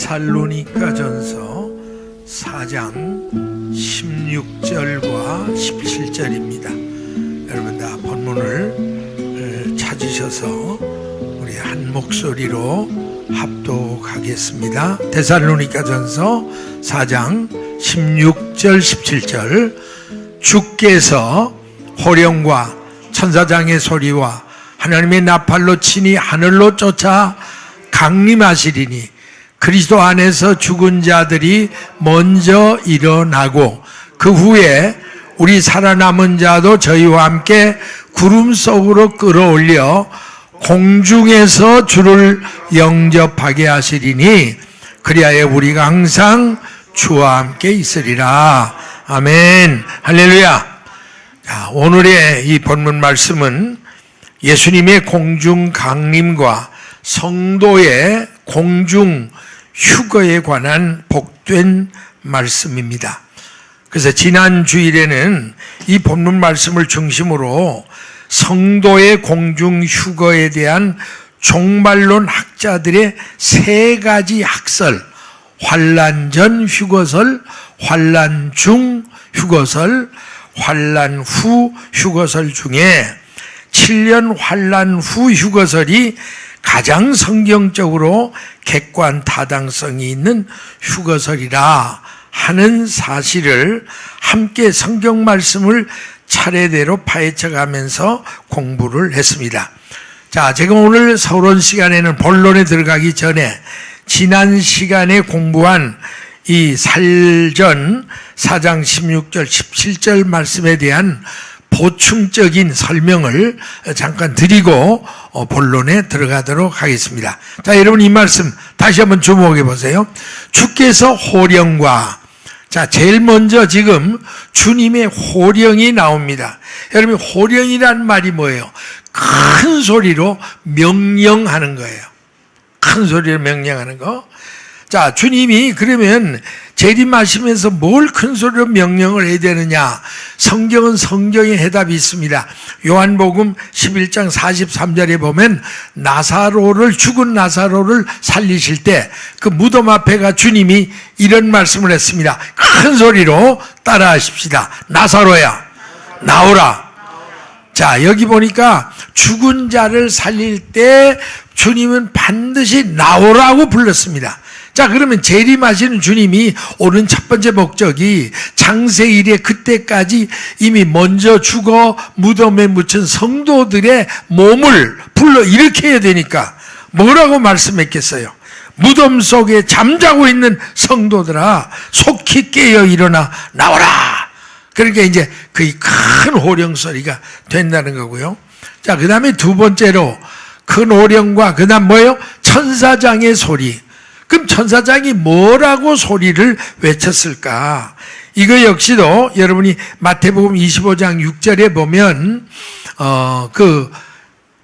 데살로니가전서 4장 16절과 17절입니다. 여러분 다 본문을 찾으셔서 우리 한 목소리로 합독하겠습니다. 데살로니가전서 4장 16절 17절. 주께서 호령과 천사장의 소리와 하나님의 나팔로 친히 하늘로 쫓아 강림하시리니 그리스도 안에서 죽은 자들이 먼저 일어나고 그 후에 우리 살아남은 자도 저희와 함께 구름 속으로 끌어올려 공중에서 주를 영접하게 하시리니 그리하여 우리가 항상 주와 함께 있으리라. 아멘. 할렐루야. 자, 오늘의 이 본문 말씀은 예수님의 공중 강림과 성도의 공중 휴거에 관한 복된 말씀입니다. 그래서 지난 주일에는 이 본문 말씀을 중심으로 성도의 공중 휴거에 대한 종말론 학자들의 세 가지 학설, 환난 전 휴거설, 환난 중 휴거설, 환난 후 휴거설 중에 7년 환난 후 휴거설이 가장 성경적으로 객관 타당성이 있는 휴거설이라 하는 사실을 함께 성경 말씀을 차례대로 파헤쳐가면서 공부를 했습니다. 자, 제가 오늘 서론 시간에는 본론에 들어가기 전에 지난 시간에 공부한 이 살전 4장 16절 17절 말씀에 대한 보충적인 설명을 잠깐 드리고 본론에 들어가도록 하겠습니다. 자, 여러분 이 말씀 다시 한번 주목해 보세요. 주께서 호령과, 자, 제일 먼저 지금 주님의 호령이 나옵니다. 여러분 호령이란 말이 뭐예요? 큰 소리로 명령하는 거예요. 큰 소리로 명령하는 거. 자, 주님이 그러면 재림하시면서 뭘 큰 소리로 명령을 해야 되느냐? 성경은 성경의 해답이 있습니다. 요한복음 11장 43절에 보면 죽은 나사로를 살리실 때 그 무덤 앞에 가 주님이 이런 말씀을 했습니다. 큰 소리로 따라하십시다. 나사로야, 나오라. 자, 여기 보니까 죽은 자를 살릴 때 주님은 반드시 나오라고 불렀습니다. 자, 그러면 재림하시는 주님이 오는 첫 번째 목적이 장세일에 그때까지 이미 먼저 죽어 무덤에 묻힌 성도들의 몸을 불러 일으켜야 되니까 뭐라고 말씀했겠어요? 무덤 속에 잠자고 있는 성도들아 속히 깨어 일어나 나오라. 그러니까 이제 그 큰 호령 소리가 된다는 거고요. 자, 그 다음에 두 번째로 큰 호령과 그 다음 뭐예요? 천사장의 소리. 그럼 천사장이 뭐라고 소리를 외쳤을까? 이거 역시도 여러분이 마태복음 25장 6절에 보면 그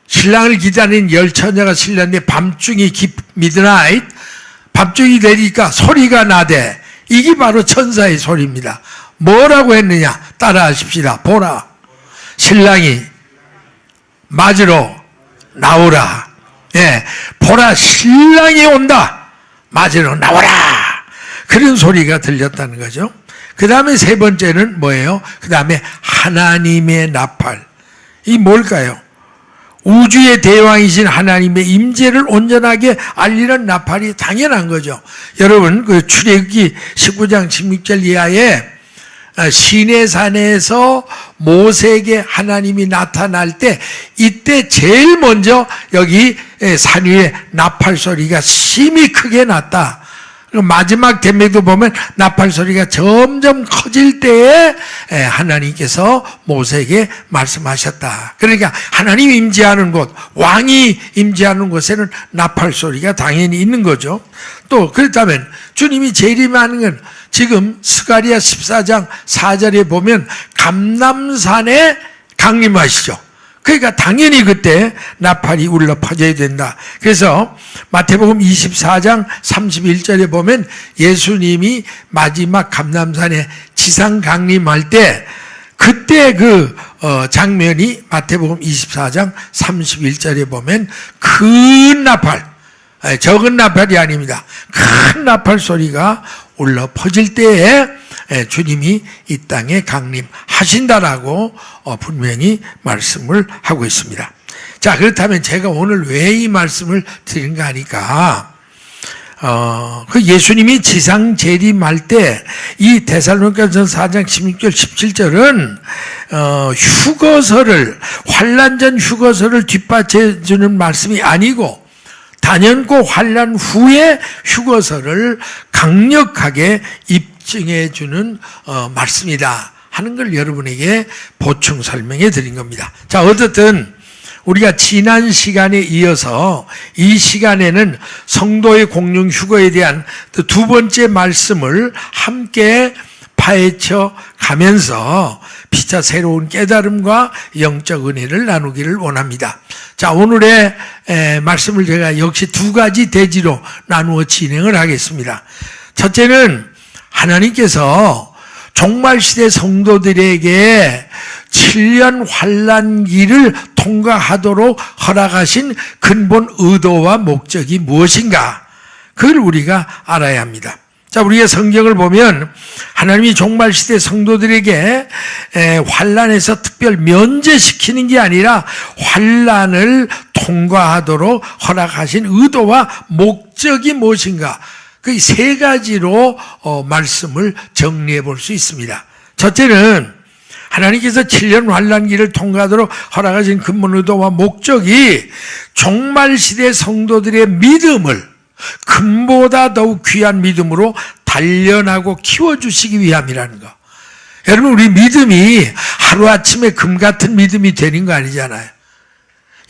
신랑을 기다리는 열 처녀가 실렸는데 밤중이 미드나잇, 밤중이 되니까 소리가 나되 이게 바로 천사의 소리입니다. 뭐라고 했느냐? 따라하십시다. 보라, 신랑이 맞으러 나오라. 예, 보라, 신랑이 온다. 맞으러 나와라. 그런 소리가 들렸다는 거죠. 그 다음에 세 번째는 뭐예요? 그 다음에 하나님의 나팔. 이 뭘까요? 우주의 대왕이신 하나님의 임재를 온전하게 알리는 나팔이 당연한 거죠. 여러분 그 출애굽기 19장 16절 이하에 시내산에서 모세에게 하나님이 나타날 때 이때 제일 먼저 여기 산 위에 나팔 소리가 심히 크게 났다. 마지막 대목도 보면 나팔 소리가 점점 커질 때에 하나님께서 모세에게 말씀하셨다. 그러니까 하나님이 임재하는 곳, 왕이 임재하는 곳에는 나팔 소리가 당연히 있는 거죠. 또 그렇다면 주님이 재림하는 건 지금 스가랴 14장 4절에 보면 감람산에 강림하시죠. 그러니까 당연히 그때 나팔이 울려 퍼져야 된다. 그래서 마태복음 24장 31절에 보면 예수님이 마지막 감람산에 지상 강림할 때 그때 그 장면이 마태복음 24장 31절에 보면 큰 나팔, 적은 나팔이 아닙니다. 큰 나팔 소리가 울려 퍼질 때에 주님이 이 땅에 강림하신다라고 분명히 말씀을 하고 있습니다. 자, 그렇다면 제가 오늘 왜 이 말씀을 드린가 하니까 그 예수님이 지상 재림할 때 이 데살로니가전서 4장 16절 17절은 휴거서를 환난 전 휴거서를 뒷받쳐 주는 말씀이 아니고 단연코 환난 후에 휴거서를 강력하게 입증해 주는 말씀이다 하는 걸 여러분에게 보충 설명해 드린 겁니다. 자, 어쨌든 우리가 지난 시간에 이어서 이 시간에는 성도의 공중 휴거에 대한 두 번째 말씀을 함께 파헤쳐 가면서 피차 새로운 깨달음과 영적 은혜를 나누기를 원합니다. 자, 오늘의 말씀을 제가 역시 두 가지 대지로 나누어 진행을 하겠습니다. 첫째는 하나님께서 종말시대 성도들에게 7년 환난기를 통과하도록 허락하신 근본 의도와 목적이 무엇인가? 그걸 우리가 알아야 합니다. 자, 우리가 성경을 보면 하나님이 종말시대 성도들에게 환난에서 특별 면제시키는 게 아니라 환난을 통과하도록 허락하신 의도와 목적이 무엇인가? 그 세 가지로 말씀을 정리해 볼 수 있습니다. 첫째는 하나님께서 7년 환난기를 통과하도록 허락하신 근본 의도와 목적이 종말시대 성도들의 믿음을 금보다 더욱 귀한 믿음으로 단련하고 키워주시기 위함이라는 거. 여러분, 우리 믿음이 하루아침에 금 같은 믿음이 되는 거 아니잖아요.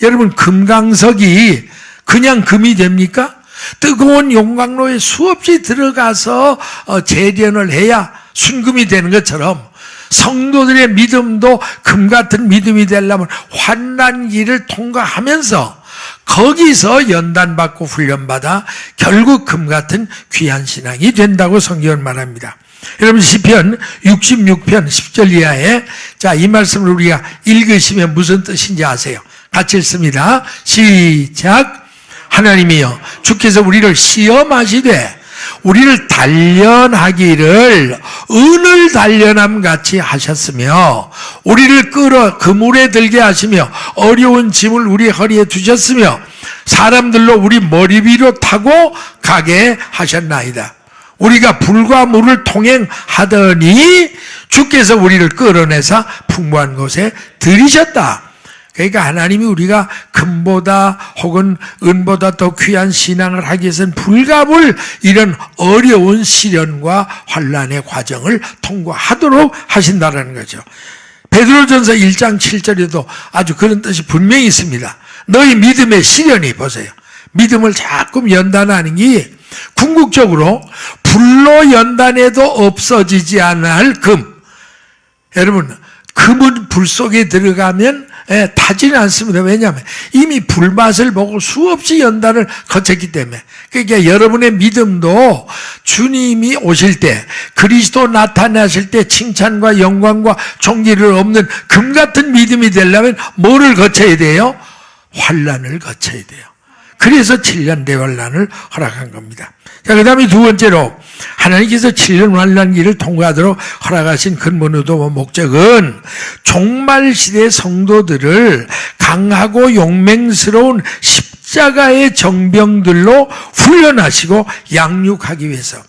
여러분, 금강석이 그냥 금이 됩니까? 뜨거운 용광로에 수없이 들어가서 재련을 해야 순금이 되는 것처럼 성도들의 믿음도 금 같은 믿음이 되려면 환난기를 통과하면서 거기서 연단받고 훈련받아 결국 금 같은 귀한 신앙이 된다고 성경은 말합니다. 여러분, 시편 66편 10절 이하에 자, 이 말씀을 우리가 읽으시면 무슨 뜻인지 아세요? 같이 읽습니다. 시작. 하나님이여, 주께서 우리를 시험하시되 우리를 단련하기를 은을 단련함 같이 하셨으며 우리를 끌어 그물에 들게 하시며 어려운 짐을 우리 허리에 두셨으며 사람들로 우리 머리 위로 타고 가게 하셨나이다. 우리가 불과 물을 통행하더니 주께서 우리를 끌어내사 풍부한 곳에 들이셨다. 그러니까 하나님이 우리가 금보다 혹은 은보다 더 귀한 신앙을 하기 위해서는 불가불 이런 어려운 시련과 환난의 과정을 통과하도록 하신다는 거죠. 베드로전서 1장 7절에도 아주 그런 뜻이 분명히 있습니다. 너희 믿음의 시련이, 보세요, 믿음을 자꾸 연단하는 게 궁극적으로 불로 연단해도 없어지지 않을 금. 여러분, 금은 불 속에 들어가면 타지는 않습니다. 왜냐하면 이미 불맛을 보고 수없이 연단을 거쳤기 때문에. 그러니까 여러분의 믿음도 주님이 오실 때, 그리스도 나타나실 때 칭찬과 영광과 존귀를 얻는 금 같은 믿음이 되려면 뭐를 거쳐야 돼요? 환난을 거쳐야 돼요. 그래서 7년 대환난을 허락한 겁니다. 자, 그 다음에 두 번째로 하나님께서 7년 환난기를 통과하도록 허락하신 근본 의도와 목적은 종말시대 성도들을 강하고 용맹스러운 십자가의 정병들로 훈련하시고 양육하기 위해서.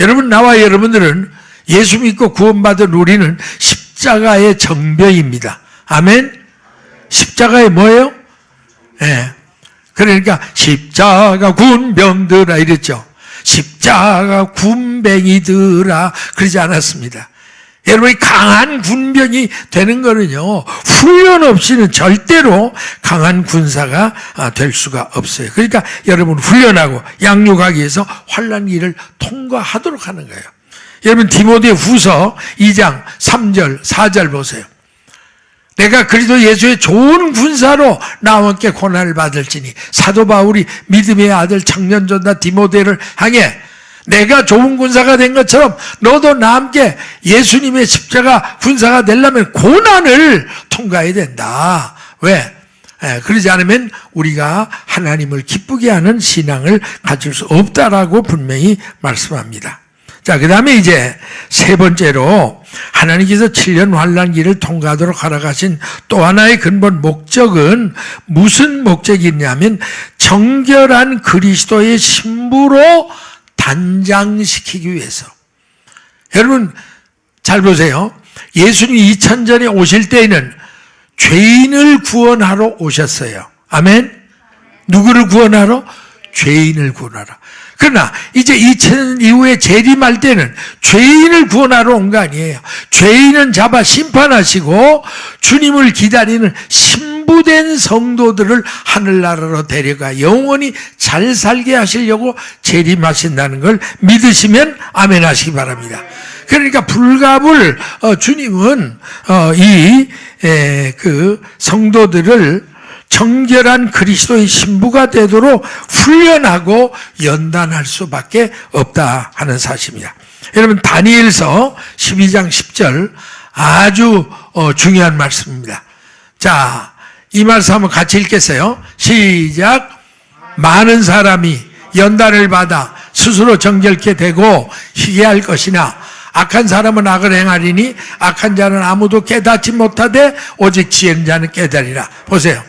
여러분, 나와 여러분들은 예수 믿고 구원받은 우리는 십자가의 정병입니다. 아멘? 십자가의 뭐예요? 예. 그러니까 십자가 군병들아 이랬죠. 십자가 군뱅이들아 그러지 않았습니다. 여러분이 강한 군병이 되는 거는요, 훈련 없이는 절대로 강한 군사가 될 수가 없어요. 그러니까 여러분 훈련하고 양육하기 위해서 환난기를 통과하도록 하는 거예요. 여러분, 디모데 후서 2장 3절 4절 보세요. 내가 그리스도 예수의 좋은 군사로 나와 함께 고난을 받을지니, 사도 바울이 믿음의 아들 청년전자 디모데를 향해 내가 좋은 군사가 된 것처럼 너도 나와 함께 예수님의 십자가 군사가 되려면 고난을 통과해야 된다. 왜? 그러지 않으면 우리가 하나님을 기쁘게 하는 신앙을 가질 수 없다라고 분명히 말씀합니다. 자, 그 다음에 이제 세 번째로 하나님께서 7년 환난기를 통과하도록 허락하신 또 하나의 근본 목적은 무슨 목적이냐면 정결한 그리스도의 신부로 단장시키기 위해서. 여러분 잘 보세요. 예수님이 2000전에 오실 때에는 죄인을 구원하러 오셨어요. 아멘? 누구를 구원하러? 죄인을 구원하러. 그러나 이제 2000년 이후에 재림할 때는 죄인을 구원하러 온 거 아니에요. 죄인은 잡아 심판하시고 주님을 기다리는 신부된 성도들을 하늘나라로 데려가 영원히 잘 살게 하시려고 재림하신다는 걸 믿으시면 아멘 하시기 바랍니다. 그러니까 불갑을 주님은 그 성도들을 정결한 그리스도의 신부가 되도록 훈련하고 연단할 수밖에 없다 하는 사실입니다. 여러분 다니엘서 12장 10절 아주 중요한 말씀입니다. 자, 이 말씀 한번 같이 읽겠어요. 시작. 많은 사람이 연단을 받아 스스로 정결케 되고 희귀할 것이나 악한 사람은 악을 행하리니 악한 자는 아무도 깨닫지 못하되 오직 지혜는 자는 깨달으리라. 보세요.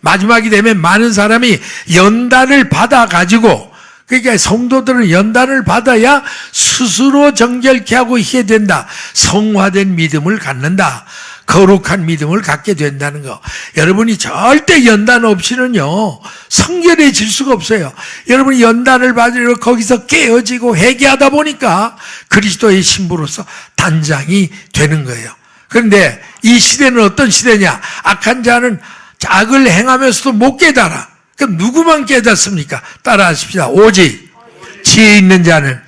마지막이 되면 많은 사람이 연단을 받아가지고, 그러니까 성도들은 연단을 받아야 스스로 정결케 하고 있게 된다. 성화된 믿음을 갖는다. 거룩한 믿음을 갖게 된다는 거. 여러분이 절대 연단 없이는요 성결해질 수가 없어요. 여러분이 연단을 받으려 거기서 깨어지고 회개하다 보니까 그리스도의 신부로서 단장이 되는 거예요. 그런데 이 시대는 어떤 시대냐? 악한 자는 악을 행하면서도 못 깨달아. 그럼 누구만 깨닫습니까? 따라하십시다. 오직 지혜 있는 자는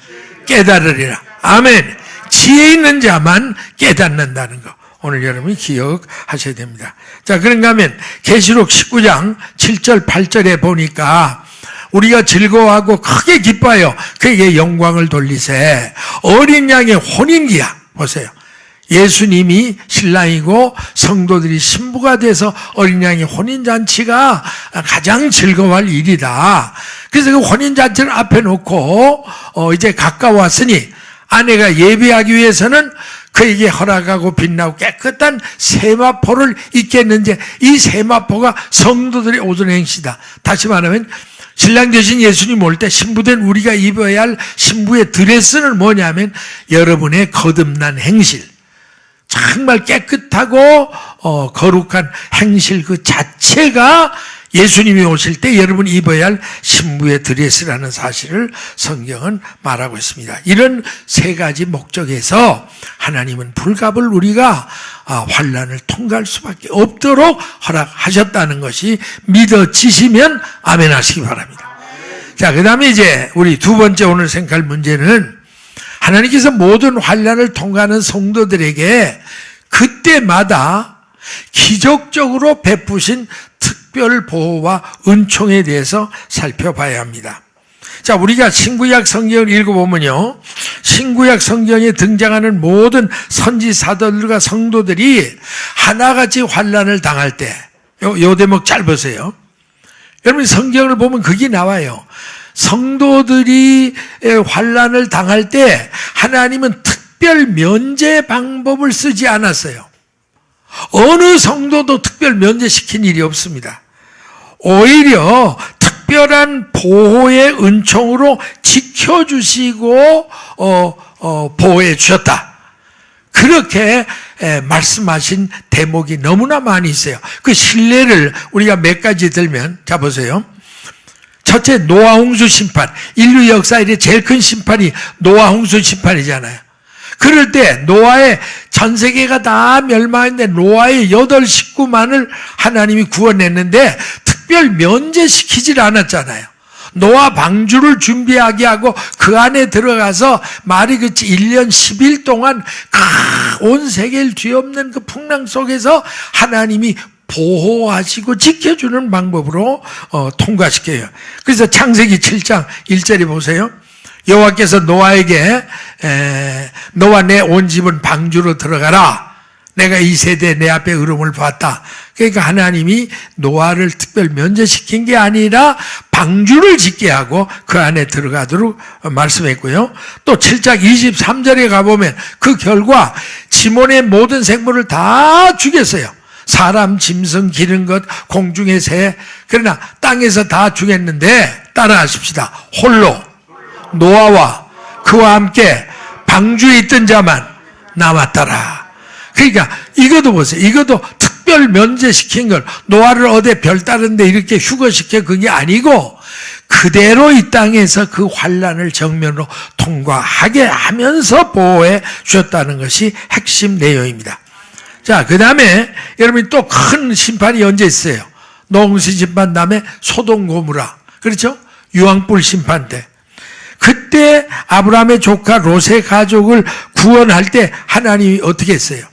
깨달으리라. 아멘. 지혜 있는 자만 깨닫는다는 거. 오늘 여러분이 기억하셔야 됩니다. 자, 그런가 하면 계시록 19장 7절 8절에 보니까 우리가 즐거워하고 크게 기뻐하여 그에게 영광을 돌리세. 어린 양의 혼인기야. 보세요. 예수님이 신랑이고 성도들이 신부가 돼서 어린 양의 혼인잔치가 가장 즐거워할 일이다. 그래서 그 혼인잔치를 앞에 놓고 이제 가까웠으니 아내가 예배하기 위해서는 그에게 허락하고 빛나고 깨끗한 세마포를 입겠는지, 이 세마포가 성도들의 옷을 행시다. 다시 말하면 신랑 되신 예수님 올 때 신부된 우리가 입어야 할 신부의 드레스는 뭐냐면 여러분의 거듭난 행실, 정말 깨끗하고 거룩한 행실 그 자체가 예수님이 오실 때 여러분이 입어야 할 신부의 드레스라는 사실을 성경은 말하고 있습니다. 이런 세 가지 목적에서 하나님은 불갑을 우리가 환난을 통과할 수밖에 없도록 허락하셨다는 것이 믿어지시면 아멘 하시기 바랍니다. 자, 그 다음에 이제 우리 두 번째 오늘 생각할 문제는 하나님께서 모든 환난을 통과하는 성도들에게 그때마다 기적적으로 베푸신 특별 보호와 은총에 대해서 살펴봐야 합니다. 자, 우리가 신구약 성경을 읽어보면요, 신구약 성경에 등장하는 모든 선지사들과 성도들이 하나같이 환난을 당할 때, 요 대목 잘 보세요. 여러분 성경을 보면 그게 나와요. 성도들이 환난을 당할 때 하나님은 특별 면제 방법을 쓰지 않았어요. 어느 성도도 특별 면제시킨 일이 없습니다. 오히려 특별한 보호의 은총으로 지켜주시고 보호해 주셨다. 그렇게 말씀하신 대목이 너무나 많이 있어요. 그 신뢰를 우리가 몇 가지 들면, 자 보세요. 첫째, 노아 홍수 심판. 인류 역사 이래 제일 큰 심판이 노아 홍수 심판이잖아요. 그럴 때 노아의 전 세계가 다 멸망했는데 노아의 8 식구만을 하나님이 구원했는데 특별 면제시키질 않았잖아요. 노아 방주를 준비하게 하고 그 안에 들어가서 말이 그치 1년 10일 동안 온 세계를 뒤엎는 그 풍랑 속에서 하나님이 보호하시고 지켜주는 방법으로 통과시켜요. 그래서 창세기 7장 1절에 보세요. 여호와께서 노아에게 너와 내 온 집은 방주로 들어가라. 내가 이 세대에 내 앞에 의로움을 보았다. 그러니까 하나님이 노아를 특별 면제시킨 게 아니라 방주를 짓게 하고 그 안에 들어가도록 말씀했고요. 또 7장 23절에 가보면 그 결과 지몬의 모든 생물을 다 죽였어요. 사람, 짐승, 기른 것, 공중의 새. 그러나 땅에서 다 죽였는데 따라하십시다. 홀로 노아와 그와 함께 방주에 있던 자만 남았더라. 그러니까 이것도 보세요. 이것도 특별 면제시킨 걸 노아를 어디 별 따른데 이렇게 휴거시켜 그게 아니고 그대로 이 땅에서 그 환난을 정면으로 통과하게 하면서 보호해 주셨다는 것이 핵심 내용입니다. 자, 그 다음에 여러분이 또 큰 심판이 언제 있어요? 농시 심판 다음에 소돔 고모라. 그렇죠? 유황불 심판 때. 그때 아브라함의 조카 롯의 가족을 구원할 때 하나님이 어떻게 했어요?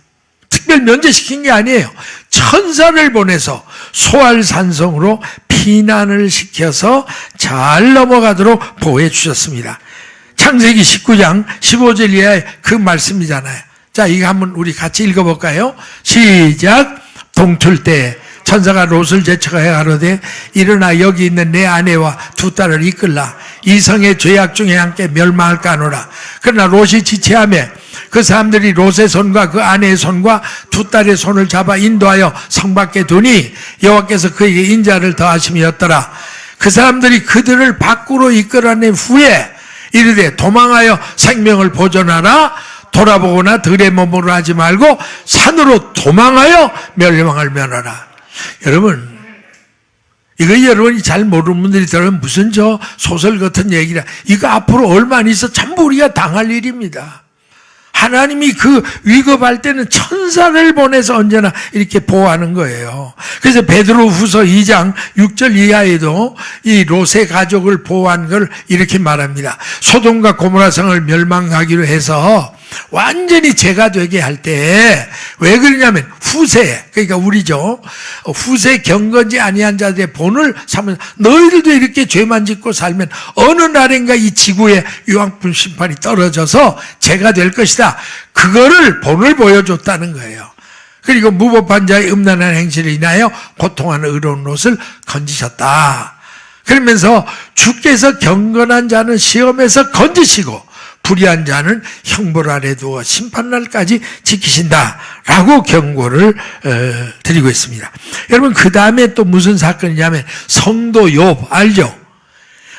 특별 면제시킨 게 아니에요. 천사를 보내서 소알산성으로 피난을 시켜서 잘 넘어가도록 보호해 주셨습니다. 창세기 19장 15절 이하의 그 말씀이잖아요. 자, 이거 한번 우리 같이 읽어볼까요? 시작. 동틀 때 천사가 롯을 제쳐가해 가로되 일어나 여기 있는 내 아내와 두 딸을 이끌라. 이 성의 죄악 중에 함께 멸망할까 하노라. 그러나 롯이 지체하며 그 사람들이 롯의 손과 그 아내의 손과 두 딸의 손을 잡아 인도하여 성 밖에 두니 여호와께서 그에게 인자를 더하심이었더라. 그 사람들이 그들을 밖으로 이끌어낸 후에 이르되 도망하여 생명을 보존하라. 돌아보거나 들의 몸으로 하지 말고 산으로 도망하여 멸망을 면하라. 여러분, 이거 여러분이 잘 모르는 분들이 들으면 무슨 저 소설 같은 얘기라. 이거 앞으로 얼마 안 있어 전부 우리가 당할 일입니다. 하나님이 그 위급할 때는 천사를 보내서 언제나 이렇게 보호하는 거예요. 그래서 베드로후서 2장 6절 이하에도 이 롯의 가족을 보호한 걸 이렇게 말합니다. 소돔과 고모라 성을 멸망하기로 해서 완전히 죄가 되게 할 때 왜 그러냐면 후세, 그러니까 우리죠. 후세 경건지 아니한 자들의 본을 삼으면 너희들도 이렇게 죄만 짓고 살면 어느 날인가 이 지구에 유황불 심판이 떨어져서 죄가 될 것이다. 그거를 본을 보여줬다는 거예요. 그리고 무법한 자의 음란한 행실을 인하여 고통하는 의로운 롯을 건지셨다. 그러면서 주께서 경건한 자는 시험에서 건지시고 불의한 자는 형벌 아래 두어 심판날까지 지키신다라고 경고를 드리고 있습니다. 여러분, 그 다음에 또 무슨 사건이냐면 성도 욥 알죠?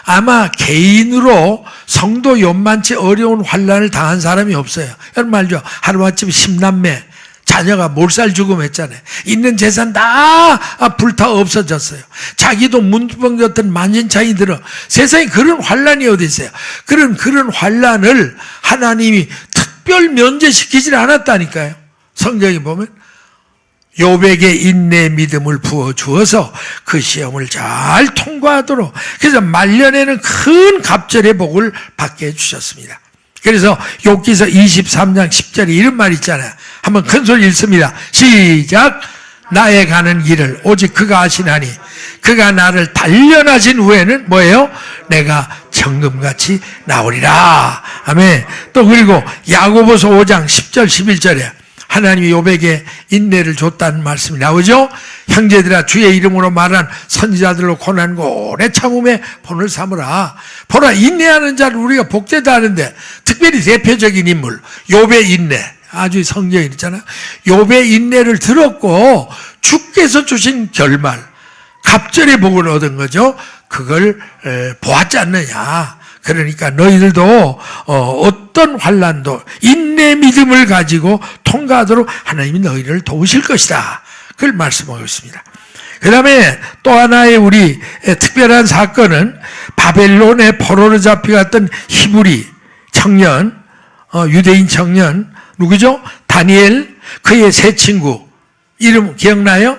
아마 개인으로 성도 욥만치 어려운 환난을 당한 사람이 없어요. 여러분 알죠? 하루아침에 10남매 자녀가 몰살 죽음했잖아요. 있는 재산 다 불타 없어졌어요. 자기도 문두병 같은 만신창이 들어. 세상에 그런 환난이 어디 있어요? 그런 환난을 하나님이 특별 면제시키질 않았다니까요. 성경에 보면 욥에게 인내 믿음을 부어주어서 그 시험을 잘 통과하도록, 그래서 말년에는 큰 갑절의 복을 받게 해주셨습니다. 그래서 욥기서 23장 10절에 이런 말 있잖아요. 한번 큰 소리 읽습니다. 시작. 나의 가는 길을 오직 그가 아시나니 그가 나를 단련하신 후에는 뭐예요? 내가 정금같이 나오리라. 아멘. 또 그리고 야고보서 5장 10절 11절에 하나님이 욥에게 인내를 줬다는 말씀이 나오죠. 형제들아, 주의 이름으로 말한 선지자들로 고난고 오래 참음에 본을 삼으라. 보라, 인내하는 자를 우리가 복되다 하는데 특별히 대표적인 인물 욥의 인내, 아주 성경에 있잖아요. 욥의 인내를 들었고 주께서 주신 결말, 갑절의 복을 얻은 거죠. 그걸 보았지 않느냐. 그러니까 너희들도 어떤 환난도 인내 믿음을 가지고 통과하도록 하나님이 너희를 도우실 것이다. 그걸 말씀하고 있습니다. 그 다음에 또 하나의 우리 특별한 사건은 바벨론의 포로로 잡혀갔던 히브리 청년, 유대인 청년, 누구죠? 다니엘, 그의 세 친구. 이름 기억나요?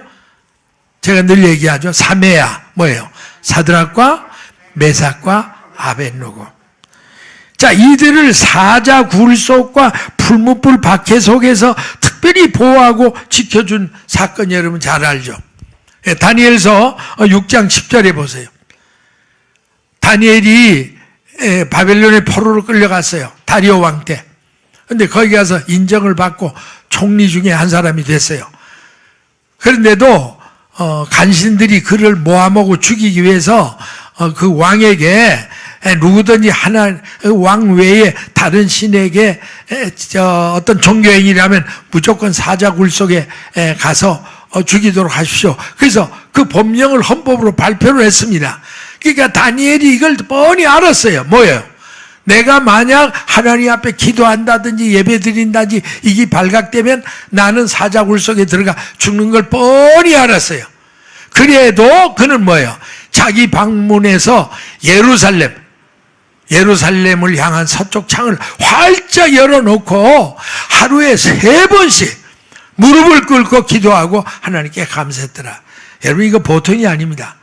제가 늘 얘기하죠. 사메야, 뭐예요? 사드락과 메삭과 아벳노고. 자, 이들을 사자 굴 속과 풀무불 박해 속에서 특별히 보호하고 지켜준 사건 여러분 잘 알죠? 다니엘서 6장 10절에 보세요. 다니엘이 바벨론의 포로로 끌려갔어요. 다리오 왕 때. 근데 거기 가서 인정을 받고 총리 중에 한 사람이 됐어요. 그런데도 간신들이 그를 모함하고 죽이기 위해서 그 왕에게 누구든지 하나 왕 외에 다른 신에게 어떤 종교행위라면 무조건 사자굴 속에 가서 죽이도록 하십시오. 그래서 그 법령을 헌법으로 발표를 했습니다. 그러니까 다니엘이 이걸 뻔히 알았어요. 뭐예요? 내가 만약 하나님 앞에 기도한다든지 예배 드린다든지 이게 발각되면 나는 사자굴 속에 들어가 죽는 걸 뻔히 알았어요. 그래도 그는 뭐예요? 자기 방문에서 예루살렘을 향한 서쪽 창을 활짝 열어놓고 하루에 3번씩 무릎을 꿇고 기도하고 하나님께 감사했더라. 여러분, 이거 보통이 아닙니다.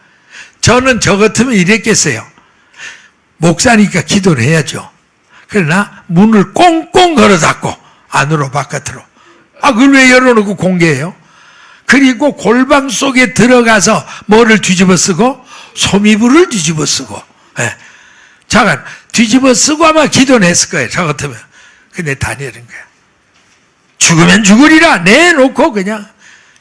저는 저 같으면 이랬겠어요. 목사니까 기도를 해야죠. 그러나 문을 꽁꽁 걸어 닫고 안으로 바깥으로. 그걸 왜 열어놓고 공개해요? 그리고 골방 속에 들어가서 뭐를 뒤집어 쓰고? 소미불을 뒤집어 쓰고. 잠깐 뒤집어 쓰고 아마 기도는 했을 거예요. 저 같으면. 근데 다니엘은 거야. 죽으면 죽으리라 내놓고 그냥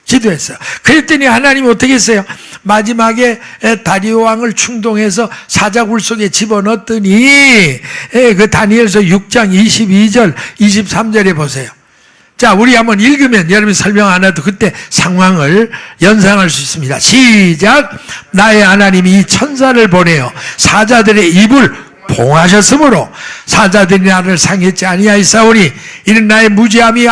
기도했어요. 그랬더니 하나님이 어떻게 했어요? 마지막에 다리오 왕을 충동해서 사자굴 속에 집어넣었더니 그 다니엘서 6장 22절 23절에 보세요. 자, 우리 한번 읽으면 여러분이 설명 안 해도 그때 상황을 연상할 수 있습니다. 시작. 나의 하나님이 이 천사를 보내어 사자들의 입을 봉하셨으므로 사자들이 나를 상했지 아니하였사오니 이는 나의 무지함이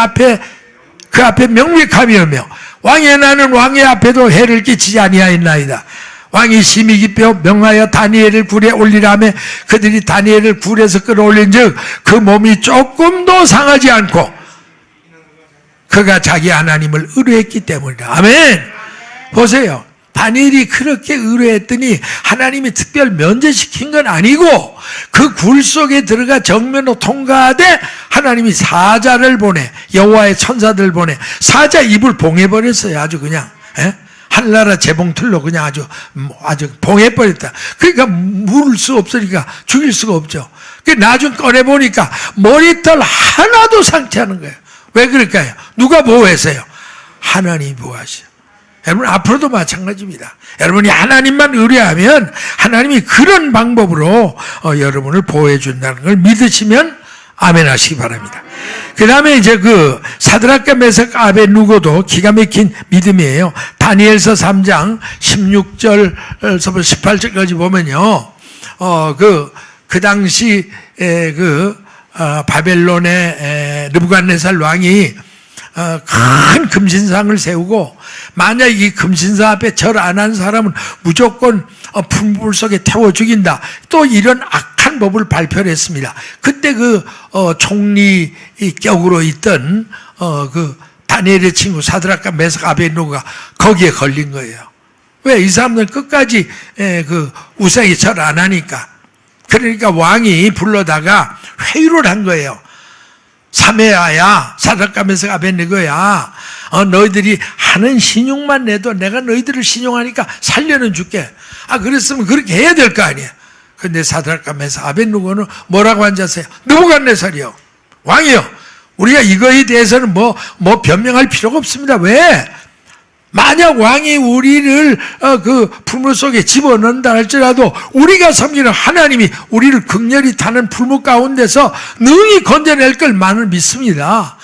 그 앞에 명백함이오며 왕의 나는 왕의 앞에도 해를 끼치지 아니하였나이다. 왕이 심히 기뻐 명하여 다니엘을 굴에 올리라며 그들이 다니엘을 굴에서 끌어올린 즉 그 몸이 조금도 상하지 않고 그가 자기 하나님을 의뢰했기 때문이다. 아멘. 보세요. 다니엘이 그렇게 의뢰했더니 하나님이 특별 면제시킨 건 아니고 그 굴 속에 들어가 정면으로 통과하되 하나님이 사자를 보내, 여호와의 천사들을 보내 사자 입을 봉해버렸어요. 아주 그냥 한나라 재봉틀로 그냥 아주 봉해버렸다. 그러니까 물을 수 없으니까 죽일 수가 없죠. 나중 꺼내보니까 머리털 하나도 상치 않은 거예요. 왜 그럴까요? 누가 보호했어요? 하나님이 보호하셔요. 여러분, 앞으로도 마찬가지입니다. 여러분이 하나님만 의뢰하면 하나님이 그런 방법으로 여러분을 보호해 준다는 걸 믿으시면 아멘 하시기 바랍니다. 그 다음에 이제 그 사드락과 메삭 아벳느고도 기가 막힌 믿음이에요. 다니엘서 3장 16절에서 18절까지 보면요. 그 당시 바벨론의 느부갓네살 왕이 큰 금신상을 세우고 만약 이 금신상 앞에 절 안 한 사람은 무조건 풀물 속에 태워 죽인다. 또 이런 악한 법을 발표를 했습니다. 그때 그 총리 격으로 있던 그 다니엘의 친구 사드락과 메삭 아벳느고가 거기에 걸린 거예요. 왜? 이 사람들은 끝까지 그 우상에 절 안 하니까. 그러니까 왕이 불러다가 회유를 한 거예요. 사메야야, 사드락과 메삭 아벳느고야, 너희들이 하는 신용만 내도 내가 너희들을 신용하니까 살려는 줄게. 그랬으면 그렇게 해야 될 거 아니야. 근데 사드락과 메삭 아벳느고는 뭐라고 앉았어요? 느부갓네살이요, 왕이요, 우리가 이거에 대해서는 뭐 변명할 필요가 없습니다. 왜? 만약 왕이 우리를 그 풀물 속에 집어넣는다 할지라도 우리가 섬기는 하나님이 우리를 극렬히 타는 풀물 가운데서 능히 건져낼 걸 나는 믿습니다.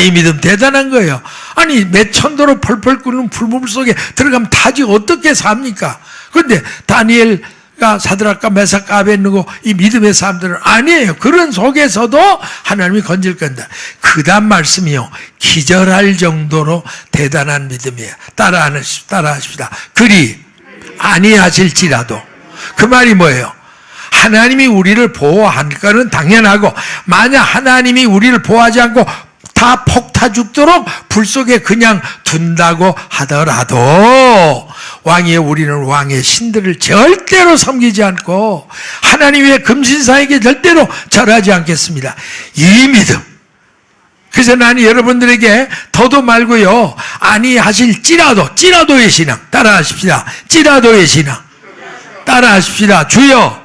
이 믿음 대단한 거예요. 아니 몇 천도로 펄펄 끓는 풀물 속에 들어가면 타지 어떻게 삽니까? 그런데 다니엘과 사드락과 메삭 아벳느고 이 믿음의 사람들은 아니에요. 그런 속에서도 하나님이 건질 건다. 그 다음 말씀이요, 기절할 정도로 대단한 믿음이에요. 따라하십시다. 그리 아니하실지라도. 그 말이 뭐예요? 하나님이 우리를 보호할 거는 당연하고 만약 하나님이 우리를 보호하지 않고 다 폭타 죽도록 불 속에 그냥 둔다고 하더라도 우리는 왕의 신들을 절대로 섬기지 않고 하나님 외에 금신사에게 절대로 절하지 않겠습니다. 이 믿음. 그래서 나는 여러분들에게 더도 말고요, 찌라도의 신앙 따라하십시다. 찌라도의 신앙 따라하십시다. 주여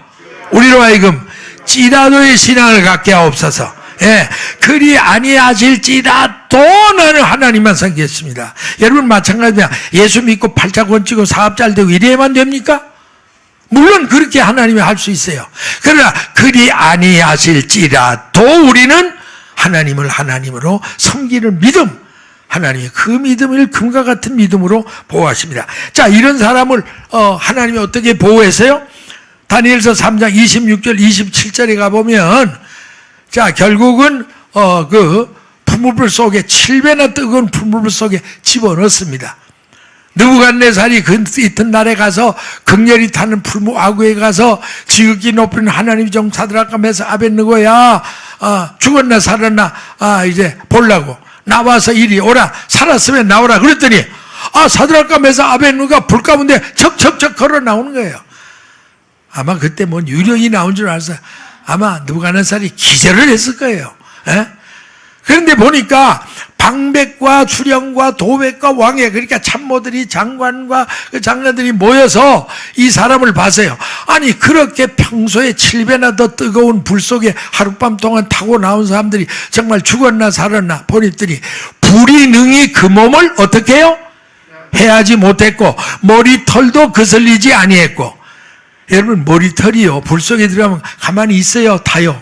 우리로 하여금 찌라도의 신앙을 갖게 하옵소서. 예, 그리 아니하실지라도 나는 하나님만 섬기겠습니다. 여러분 마찬가지야. 예수 믿고 팔자 권치고 사업 잘 되고 이래야만 됩니까? 물론 그렇게 하나님이 할 수 있어요. 그러나 그리 아니하실지라도 우리는 하나님을 하나님으로 섬기는 믿음, 하나님이 그 믿음을 금과 같은 믿음으로 보호하십니다. 자, 이런 사람을 하나님이 어떻게 보호했어요? 다니엘서 3장 26절 27절에 가보면, 자, 결국은 그 풀무불 속에 7배나 뜨거운 풀무불 속에 집어넣습니다. 느부갓네살이 그 이튿날에 가서 극렬히 타는 풀무아구에 가서 지극히 높은 하나님 종 사드락과 메삭 아벳느고야, 죽었나 살았나 이제 보려고 나와서 이리 오라, 살았으면 나오라 그랬더니 사드락과 메삭 아벳느고가 불 가운데 척척척 걸어 나오는 거예요. 아마 그때 뭔 유령이 나온 줄 알았어요. 아마 느부갓네살이 기절을 했을 거예요. 에? 그런데 보니까 방백과 수령과 도백과 왕의, 그러니까 참모들이, 장관과 그 장관들이 모여서 이 사람을 봤어요. 아니 그렇게 평소에 7배나 더 뜨거운 불 속에 하룻밤 동안 타고 나온 사람들이 정말 죽었나 살았나 보니더니 불이 능히 그 몸을 어떻게 해요? 해하지 못했고 머리털도 거슬리지 아니했고. 여러분 머리털이요 불 속에 들어가면 가만히 있어요, 타요?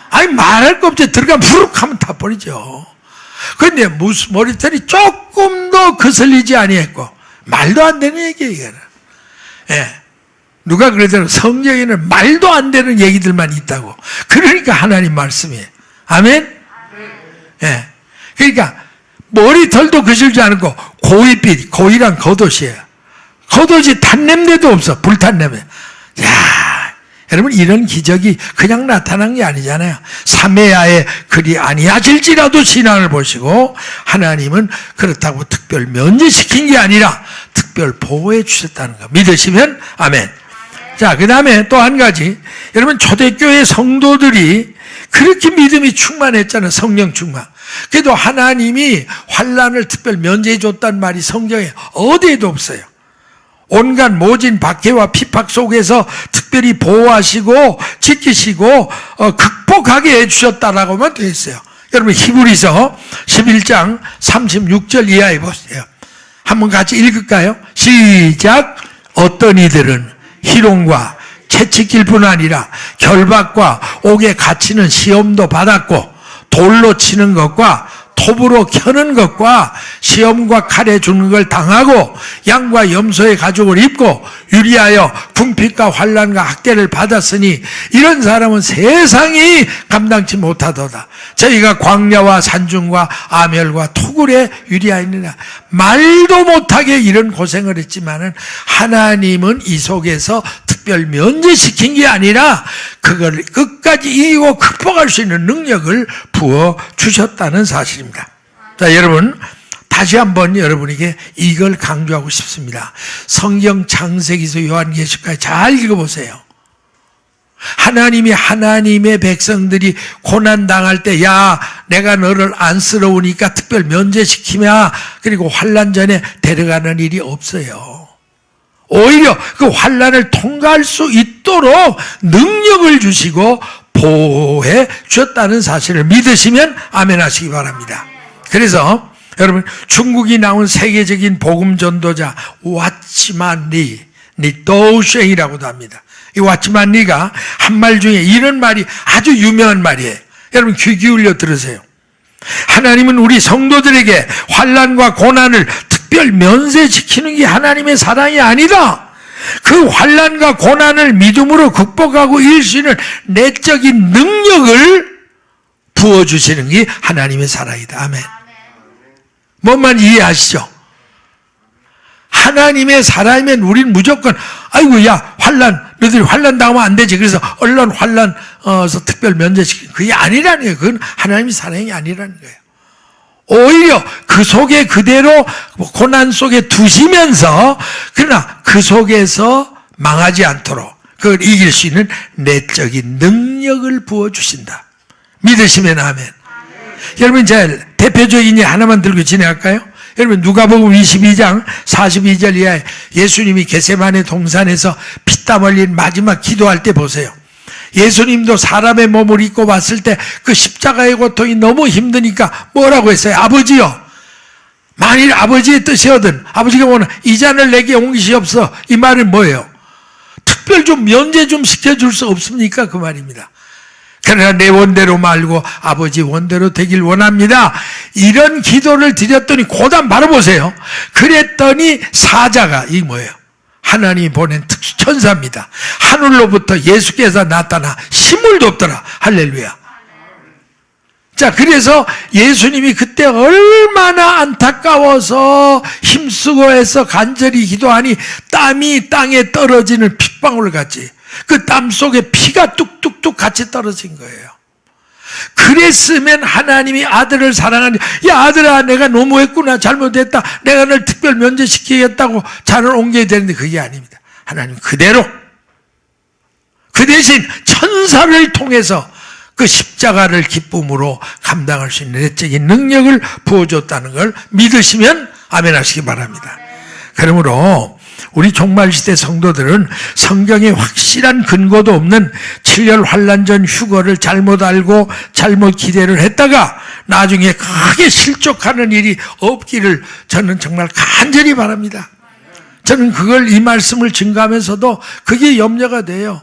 아니 말할 거 없지. 들어가면 푸룩 하면 타버리죠. 그런데 무슨 머리털이 조금도 거슬리지 아니했고. 말도 안 되는 얘기예요, 이거는. 예. 누가 그러더라도 성경에는 말도 안 되는 얘기들만 있다고. 그러니까 하나님 말씀이에요. 아멘? 예. 그러니까 머리털도 거슬지 않고 고이빛, 고이란 겉옷이에요. 겉옷이 탄냄새도 없어. 불탄냄새. 야, 여러분 이런 기적이 그냥 나타난 게 아니잖아요. 삼회야에 그리 아니하실지라도 신앙을 보시고 하나님은 그렇다고 특별 면제시킨 게 아니라 특별 보호해 주셨다는 거 믿으시면 아멘. 자, 그 다음에 또 한 가지, 여러분 초대교회 성도들이 그렇게 믿음이 충만했잖아요. 성령 충만. 그래도 하나님이 환난을 특별 면제해 줬단 말이 성경에 어디에도 없어요. 온갖 모진 박해와 핍박 속에서 특별히 보호하시고 지키시고 극복하게 해주셨다라고만 되어 있어요. 여러분 히브리서 11장 36절 이하에 보세요. 한번 같이 읽을까요? 시작. 어떤 이들은 희롱과 채찍질 뿐 아니라 결박과 옥에 갇히는 시험도 받았고 돌로 치는 것과 톱으로 켜는 것과 시험과 칼에 죽는 걸 당하고 양과 염소의 가죽을 입고 유리하여 궁핍과 환난과 학대를 받았으니 이런 사람은 세상이 감당치 못하도다. 저희가 광야와 산중과 아멸과 토굴에 유리하였느냐. 말도 못하게 이런 고생을 했지만은 하나님은 이 속에서 특별 면제시킨 게 아니라 그걸 끝까지 이기고 극복할 수 있는 능력을 부어주셨다는 사실입니다. 자, 여러분 다시 한번 여러분에게 이걸 강조하고 싶습니다. 성경 창세기서 요한계시록까지 잘 읽어보세요. 하나님이 하나님의 백성들이 고난당할 때, 야, 내가 너를 안쓰러우니까 특별 면제시키며 그리고 환난 전에 데려가는 일이 없어요. 오히려 그 환난을 통과할 수 있도록 능력을 주시고 보호해 주셨다는 사실을 믿으시면 아멘 하시기 바랍니다. 그래서 여러분 중국이 나온 세계적인 복음 전도자 왓츠만 리 도우쉥이라고도 합니다. 이 왓츠만 리가 한 말 중에 이런 말이 아주 유명한 말이에요. 여러분 귀 기울여 들으세요. 하나님은 우리 성도들에게 환난과 고난을 특별 면세시키는 게 하나님의 사랑이 아니다. 그 환난과 고난을 믿음으로 극복하고 이길 수 있는 내적인 능력을 부어주시는 게 하나님의 사랑이다. 아멘. 뭔만 이해하시죠? 하나님의 사랑이면 우리는 무조건 아이고 야 너희들이 환난 당하면 안 되지. 그래서 얼른 환난서 특별 면제시키는 그게 아니라는 거예요. 그건 하나님의 사랑이 아니라는 거예요. 오히려 그 속에 그대로 고난 속에 두시면서 그러나 그 속에서 망하지 않도록 그걸 이길 수 있는 내적인 능력을 부어주신다. 믿으시면 아멘. 여러분 제 대표적인 예 하나만 들고 진행할까요? 여러분 누가복음 22장 42절 이하에 예수님이 겟세마네 동산에서 피땀 흘린 마지막 기도할 때 보세요. 예수님도 사람의 몸을 입고 봤을 때 그 십자가의 고통이 너무 힘드니까 뭐라고 했어요? 아버지요, 만일 아버지의 뜻이거든, 아버지가 원하는 이 잔을 내게 옮기시옵소서. 이 말은 뭐예요? 특별 좀 면제 좀 시켜줄 수 없습니까? 그 말입니다. 그러나 내 원대로 말고 아버지 원대로 되길 원합니다. 이런 기도를 드렸더니 고단 바로 보세요. 그랬더니 사자가, 이 뭐예요? 하나님이 보낸 특수 천사입니다. 하늘로부터 예수께서 나타나 힘을 돕더라. 할렐루야. 자, 그래서 예수님이 그때 얼마나 안타까워서 힘쓰고 해서 간절히 기도하니 땀이 땅에 떨어지는 핏방울 같이 그 땀 속에 피가 뚝뚝뚝 같이 떨어진 거예요. 그랬으면 하나님이 아들을 사랑하니, 야 아들아, 내가 너무했구나, 잘못했다, 내가 널 특별 면제시키겠다고 잔을 옮겨야 되는데 그게 아닙니다. 하나님 그대로 그 대신 천사를 통해서 그 십자가를 기쁨으로 감당할 수 있는 내적인 능력을 부어줬다는 걸 믿으시면 아멘 하시기 바랍니다. 그러므로 우리 종말시대 성도들은 성경에 확실한 근거도 없는 7년 환란 전 휴거를 잘못 알고 잘못 기대를 했다가 나중에 크게 실족하는 일이 없기를 저는 정말 간절히 바랍니다. 저는 그걸 이 말씀을 증거하면서도 그게 염려가 돼요.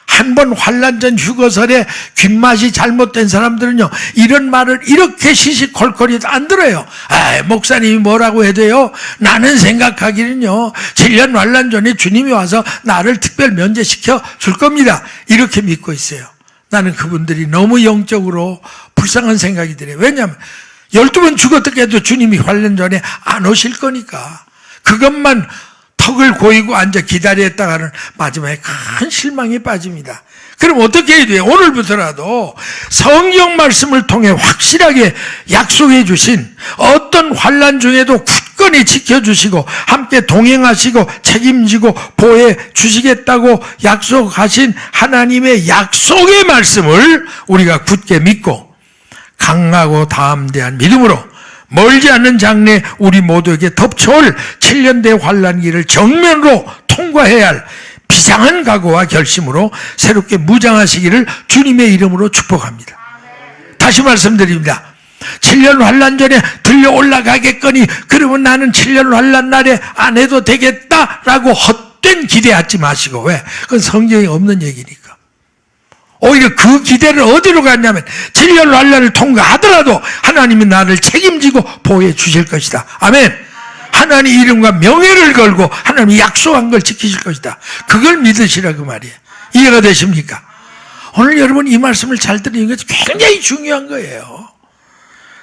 한번 환란 전 휴거설에 귓맛이 잘못된 사람들은요, 이런 말을 이렇게 시시콜콜이 안 들어요. 아, 목사님이 뭐라고 해도요, 나는 생각하기는요 7년 환란 전에 주님이 와서 나를 특별 면제시켜 줄 겁니다, 이렇게 믿고 있어요. 나는 그분들이 너무 영적으로 불쌍한 생각이 들어요. 왜냐하면 12번 죽었다고 해도 주님이 환란 전에 안 오실 거니까. 그것만 턱을 고이고 앉아 기다렸다가는 마지막에 큰 실망에 빠집니다. 그럼 어떻게 해야 돼요? 오늘부터라도 성경 말씀을 통해 확실하게 약속해 주신 어떤 환난 중에도 굳건히 지켜주시고 함께 동행하시고 책임지고 보호해 주시겠다고 약속하신 하나님의 약속의 말씀을 우리가 굳게 믿고 강하고 담대한 믿음으로 멀지 않는 장래 우리 모두에게 덮쳐올 7년대 환란기를 정면으로 통과해야 할 비장한 각오와 결심으로 새롭게 무장하시기를 주님의 이름으로 축복합니다. 다시 말씀드립니다. 7년 환란 전에 들려 올라가겠거니 그러면 나는 7년 환란 날에 안 해도 되겠다라고 헛된 기대하지 마시고. 왜? 그건 성경에 없는 얘기니까. 오히려 그 기대를 어디로 갔냐면 7년 환란을 통과하더라도 하나님이 나를 책임지고 보호해 주실 것이다. 아멘. 하나님 이름과 명예를 걸고 하나님이 약속한 걸 지키실 것이다. 그걸 믿으시라 그 말이에요. 이해가 되십니까? 오늘 여러분 이 말씀을 잘 들으는 것이 굉장히 중요한 거예요.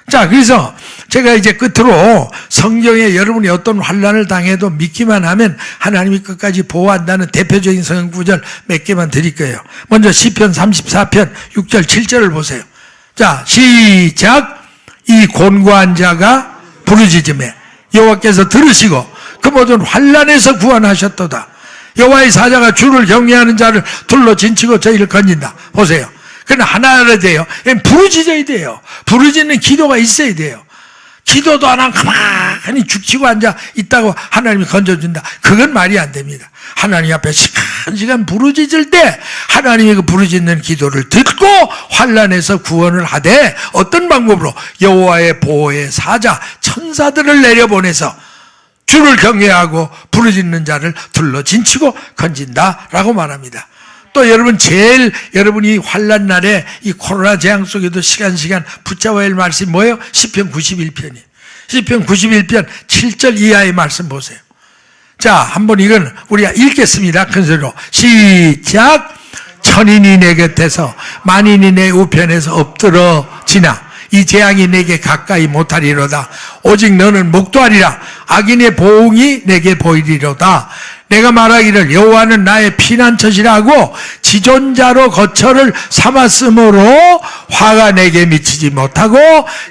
자, 그래서 제가 이제 끝으로 성경에 여러분이 어떤 환란을 당해도 믿기만 하면 하나님이 끝까지 보호한다는 대표적인 성경 구절 몇 개만 드릴 거예요. 먼저 시편 34편 6절 7절을 보세요. 자, 시작. 이 곤고한 자가 부르짖음에 여호와께서 들으시고 그 모든 환란에서 구원하셨도다. 여호와의 사자가 주를 경외하는 자를 둘러 진치고 저희를 건진다. 보세요. 그러나 하나를 돼요. 부르짖어야 돼요. 부르짖는 기도가 있어야 돼요. 기도도 안 하고 가만히 죽치고 앉아 있다고 하나님이 건져준다. 그건 말이 안 됩니다. 하나님 앞에 시간 부르짖을 때 하나님이 그 부르짖는 기도를 듣고 환란에서 구원을 하되 어떤 방법으로? 여호와의 보호의 사자 천사들을 내려보내서 주를 경외하고 부르짖는 자를 둘러 진치고 건진다라고 말합니다. 또 여러분 제일 여러분이 환란 날에 이 코로나 재앙 속에도 시간 붙잡아야 할 말씀이 뭐예요? 시편 91편이에요. 시편 91편 7절 이하의 말씀 보세요. 자, 한번 이건 우리가 읽겠습니다. 큰 소리로 시작. 천인이 내 곁에서 만인이 내 우편에서 엎드러지나 이 재앙이 내게 가까이 못하리로다. 오직 너는 목도하리라. 악인의 보응이 내게 보이리로다. 내가 말하기를 여호와는 나의 피난처시라고 지존자로 거처를 삼았으므로 화가 내게 미치지 못하고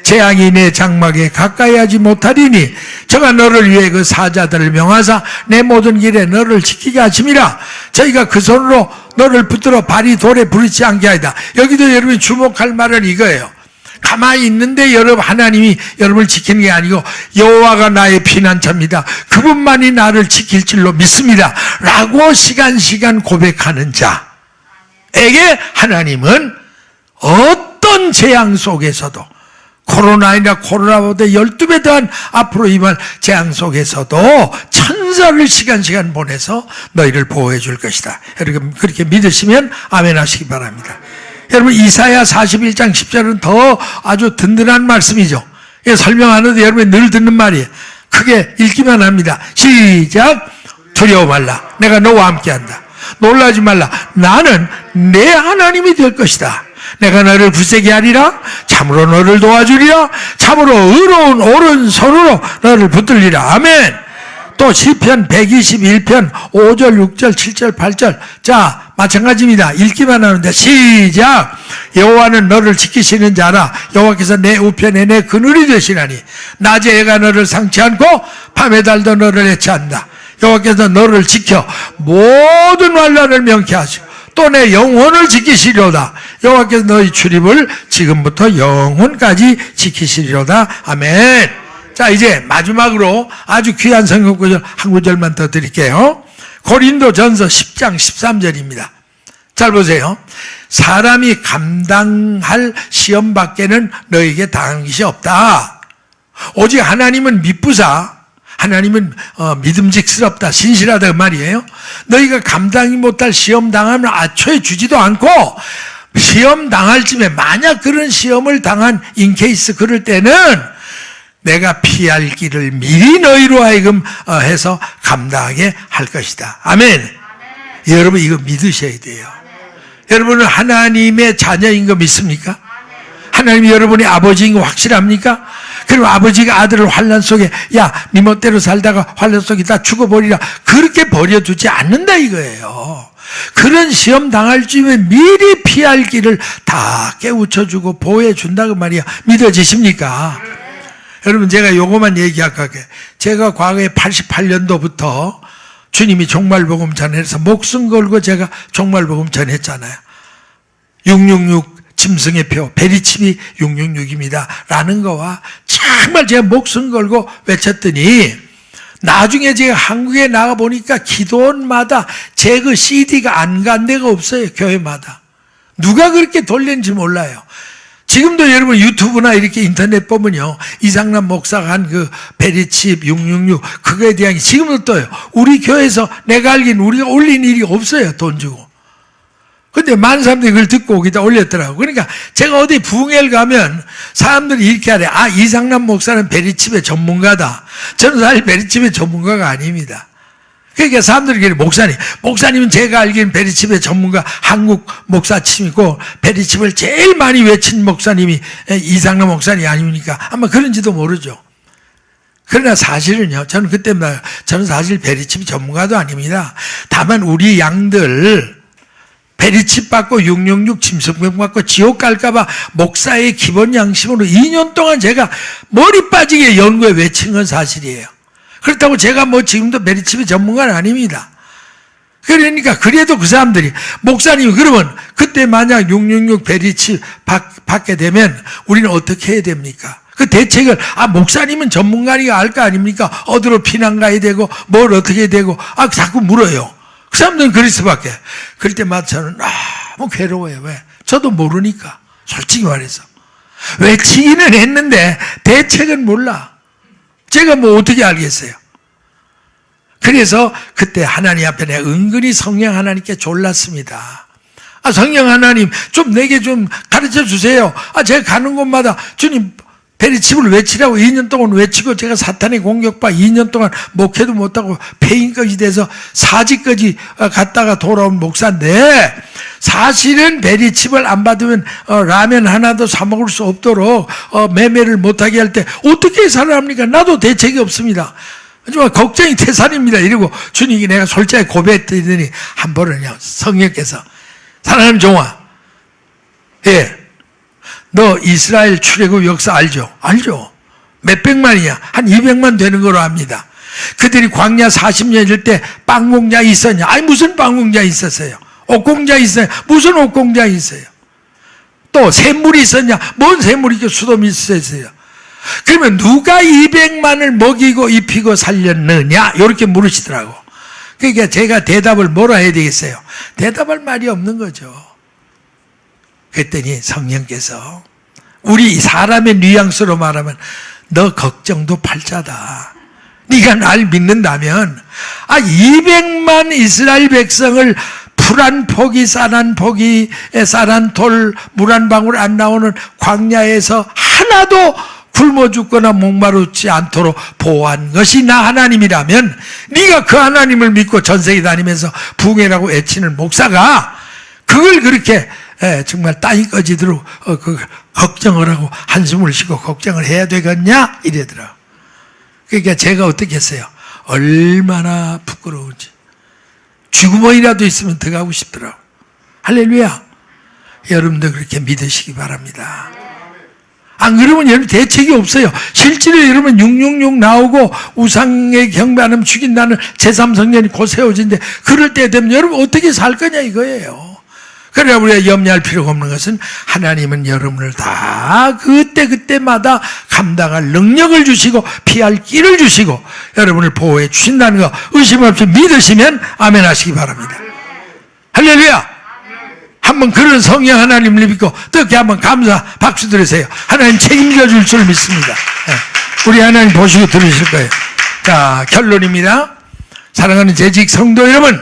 재앙이 내 장막에 가까이 하지 못하리니 저가 너를 위해 그 사자들을 명하사 내 모든 길에 너를 지키게 하심이라. 저희가 그 손으로 너를 붙들어 발이 돌에 부딪히지 않게 하리다. 여기도 여러분이 주목할 말은 이거예요. 가만히 있는데 여러분 하나님이 여러분을 지키는 게 아니고 여호와가 나의 피난처입니다. 그분만이 나를 지킬 줄로 믿습니다. 라고 시간 고백하는 자. 하나님은 어떤 재앙 속에서도, 코로나이나 코로나보다 12배 더한 앞으로 임할 재앙 속에서도 천사를 시간 보내서 너희를 보호해 줄 것이다. 여러분 그렇게 믿으시면 아멘 하시기 바랍니다. 여러분 이사야 41장 10절은 더 아주 든든한 말씀이죠. 설명하는데 여러분이 늘 듣는 말이에요. 크게 읽기만 합니다. 시작. 두려워 말라. 내가 너와 함께한다. 놀라지 말라. 나는 내 하나님이 될 것이다. 내가 너를 굳세게 하리라. 참으로 너를 도와주리라. 참으로 의로운 오른손으로 너를 붙들리라. 아멘. 또 시편 121편 5절 6절 7절 8절 자 마찬가지입니다. 읽기만 하는데 시작. 여호와는 너를 지키시는 자라. 여호와께서 내 우편에 내 그늘이 되시나니 낮에 해가 너를 상치 않고 밤에 달도 너를 해치한다. 여호와께서 너를 지켜 모든 환난을 명케 하시고 또 내 영혼을 지키시리로다. 여호와께서 너희 출입을 지금부터 영혼까지 지키시리로다. 아멘. 자 이제 마지막으로 아주 귀한 성경 구절 한 구절만 더 드릴게요. 고린도전서 10장 13절입니다. 잘 보세요. 사람이 감당할 시험 밖에는 너에게 당한 것이 없다. 오직 하나님은 미쁘사 하나님은 믿음직스럽다, 신실하다 그 말이에요. 너희가 감당이 못할 시험 당하면 아초에 주지도 않고 시험 당할 쯤에 만약 그런 시험을 당한 인케이스 그럴 때는 내가 피할 길을 미리 너희로 하여금 해서 감당하게 할 것이다. 아멘. 여러분 이거 믿으셔야 돼요. 여러분은 하나님의 자녀인 거 믿습니까? 하나님이 여러분의 아버지인 거 확실합니까? 그리고 아버지가 아들을 환난 속에 야, 네 멋대로 살다가 환난 속에 다 죽어버리라 그렇게 버려두지 않는다 이거예요. 그런 시험 당할 쯤에 미리 피할 길을 다 깨우쳐주고 보호해준다 그 말이야. 믿어지십니까? 여러분 제가 요거만 얘기할게요. 제가 과거에 88년도부터 주님이 종말복음 전해서 목숨 걸고 제가 종말복음 전했잖아요. 666 짐승의 표, 베리칩이 666입니다. 라는 거와 정말 제가 목숨 걸고 외쳤더니 나중에 제가 한국에 나가보니까 기도원마다 제 그 CD가 안 간 데가 없어요. 교회마다. 누가 그렇게 돌렸는지 몰라요. 지금도 여러분 유튜브나 이렇게 인터넷 보면요. 이상남 목사가 한 그 베리칩 666 그거에 대한 게 지금도 떠요. 우리 교회에서 내가 알기는 우리가 올린 일이 없어요. 돈 주고. 근데 많은 사람들이 그걸 듣고 오기다 올렸더라고. 그러니까 제가 어디 부흥회를 가면 사람들이 이렇게 하래. 아, 이상남 목사는 베리칩의 전문가다. 저는 사실 베리칩의 전문가가 아닙니다. 그러니까 사람들이 목사님은 제가 알기는 베리칩의 전문가 한국 목사침이고 베리칩을 제일 많이 외친 목사님이 이상남 목사님이 아닙니까? 아마 그런지도 모르죠. 그러나 사실은요, 저는 사실 베리칩 전문가도 아닙니다. 다만 우리 양들 베리칩 받고 666 짐승병 받고 지옥 갈까봐 목사의 기본 양심으로 2년 동안 제가 머리 빠지게 연구해 외친 건 사실이에요. 그렇다고 제가 뭐 지금도 베리칩의 전문가는 아닙니다. 그러니까 그래도 그 사람들이 목사님 그러면 그때 만약 666 베리칩 받게 되면 우리는 어떻게 해야 됩니까? 그 대책을 목사님은 전문가니까 알 거 아닙니까? 어디로 피난 가야 되고 뭘 어떻게 해야 되고 자꾸 물어요. 그 사람들은 그럴 수밖에. 그럴 때마다 저는 너무 괴로워요. 왜? 저도 모르니까. 솔직히 말해서. 외치기는 했는데 대책은 몰라. 제가 뭐 어떻게 알겠어요. 그래서 그때 하나님 앞에 내가 은근히 성령 하나님께 졸랐습니다. 성령 하나님 좀 내게 좀 가르쳐 주세요. 제가 가는 곳마다 주님 베리칩을 외치라고 2년 동안 외치고 제가 사탄의 공격받아 2년 동안 목회도 못하고 폐인까지 돼서 사직까지 갔다가 돌아온 목사인데 사실은 베리칩을 안 받으면 라면 하나도 사 먹을 수 없도록 매매를 못하게 할 때 어떻게 살아납니까? 나도 대책이 없습니다. 하지만 걱정이 태산입니다. 이러고 주님이 내가 솔직하게 고백했더니 한 번은요 성령께서 사랑하는 종아 너 이스라엘 출애굽 역사 알죠? 알죠? 몇백만이야. 한 200만 되는 걸로 압니다. 그들이 광야 40년일 때 빵 공장 있었냐? 무슨 빵 공장 있었어요? 옷 공장 있어요? 무슨 옷 공장 있어요? 또 샘물이 있었냐? 뭔 샘물이 있고 수돗이 있었어요? 그러면 누가 200만을 먹이고 입히고 살렸느냐? 이렇게 물으시더라고. 그러니까 제가 대답을 뭐라 해야 되겠어요? 대답할 말이 없는 거죠. 그랬더니 성령께서 우리 사람의 뉘앙스로 말하면 너 걱정도 팔자다. 네가 날 믿는다면 200만 이스라엘 백성을 풀 한 포기 쌀 한 포기 쌀 한 돌 물 한 방울 안 나오는 광야에서 하나도 굶어 죽거나 목마르지 않도록 보호한 것이 나 하나님이라면 네가 그 하나님을 믿고 전세계 다니면서 붕해라고 외치는 목사가 그걸 그렇게 정말 땅이 꺼지도록 걱정을 하고 한숨을 쉬고 걱정을 해야 되겠냐 이러더라. 그러니까 제가 어떻게 했어요? 얼마나 부끄러운지 쥐구멍이라도 있으면 들어가고 싶더라고. 할렐루야. 여러분도 그렇게 믿으시기 바랍니다. 안 그러면 여러분 대책이 없어요. 실제로 여러분 666 나오고 우상의 경배하면 죽인다는 제3성전이 곧 세워진데 그럴 때 되면 여러분 어떻게 살 거냐 이거예요. 그러나 우리가 염려할 필요가 없는 것은 하나님은 여러분을 다 그때마다 감당할 능력을 주시고 피할 길을 주시고 여러분을 보호해 주신다는 거 의심 없이 믿으시면 아멘 하시기 바랍니다. 할렐루야. 한번 그런 성령 하나님을 믿고 뜨겁게 한번 감사 박수 드리세요. 하나님 책임져 줄 줄 믿습니다. 우리 하나님 보시고 들으실 거예요. 자, 결론입니다. 사랑하는 재직 성도 여러분,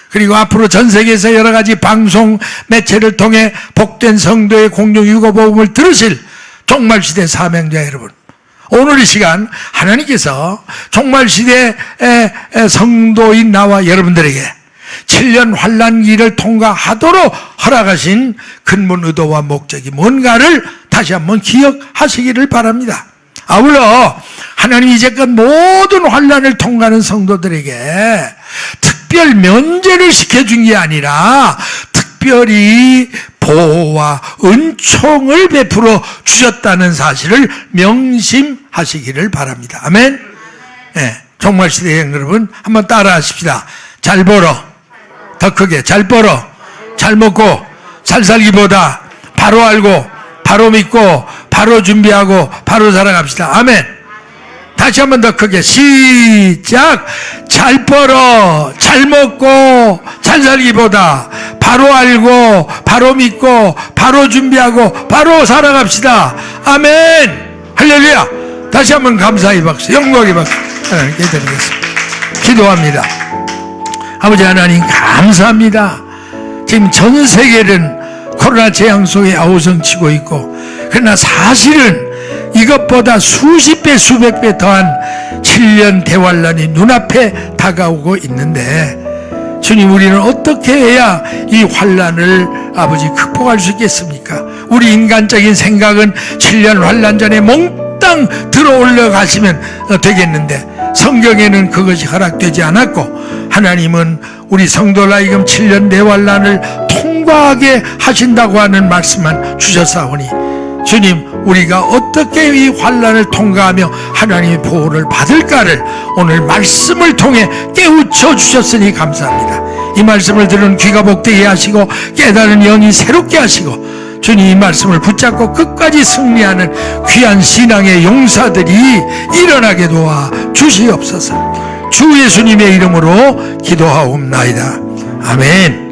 그리고 앞으로 전 세계에서 여러 가지 방송 매체를 통해 복된 성도의 공동 유고복음을 들으실 종말시대 사명자 여러분, 오늘 이 시간 하나님께서 종말시대 성도인 나와 여러분들에게 7년 환난기를 통과하도록 허락하신 근본 의도와 목적이 뭔가를 다시 한번 기억하시기를 바랍니다. 아울러 하나님이 이제껏 모든 환난을 통과하는 성도들에게 특별 면제를 시켜준 게 아니라 특별히 보호와 은총을 베풀어 주셨다는 사실을 명심하시기를 바랍니다. 아멘. 네, 종말시대 여러분 한번 따라 하십시다. 잘 벌어, 더 크게 잘 벌어, 잘 먹고 잘 살기보다 바로 알고 바로 믿고 바로 준비하고 바로 살아갑시다. 아멘. 다시 한번 더 크게 시작. 잘 벌어 잘 먹고 잘 살기보다 바로 알고 바로 믿고 바로 준비하고 바로 살아갑시다. 아멘. 할렐루야. 다시 한번 감사의 박수, 영광의 박수 하나님께 드리겠습니다. 기도합니다. 아버지 하나님 감사합니다. 지금 전 세계는 코로나 재앙 속에 아우성치고 있고, 그러나 사실은 이것보다 수십 배 수백 배 더한 7년 대환란이 눈앞에 다가오고 있는데, 주님, 우리는 어떻게 해야 이 환란을 아버지 극복할 수 있겠습니까? 우리 인간적인 생각은 7년 환란 전에 몽땅 들어 올라가시면 되겠는데, 성경에는 그것이 허락되지 않았고, 하나님은 우리 성도를 하여금 7년 대환란을 통과하게 하신다고 하는 말씀만 주셨사오니, 주님, 우리가 어떻게 이 환란을 통과하며 하나님의 보호를 받을까를 오늘 말씀을 통해 깨우쳐 주셨으니 감사합니다. 이 말씀을 들은 귀가 복되게 하시고 깨달은 영이 새롭게 하시고, 주님, 이 말씀을 붙잡고 끝까지 승리하는 귀한 신앙의 용사들이 일어나게 도와 주시옵소서. 주 예수님의 이름으로 기도하옵나이다. 아멘.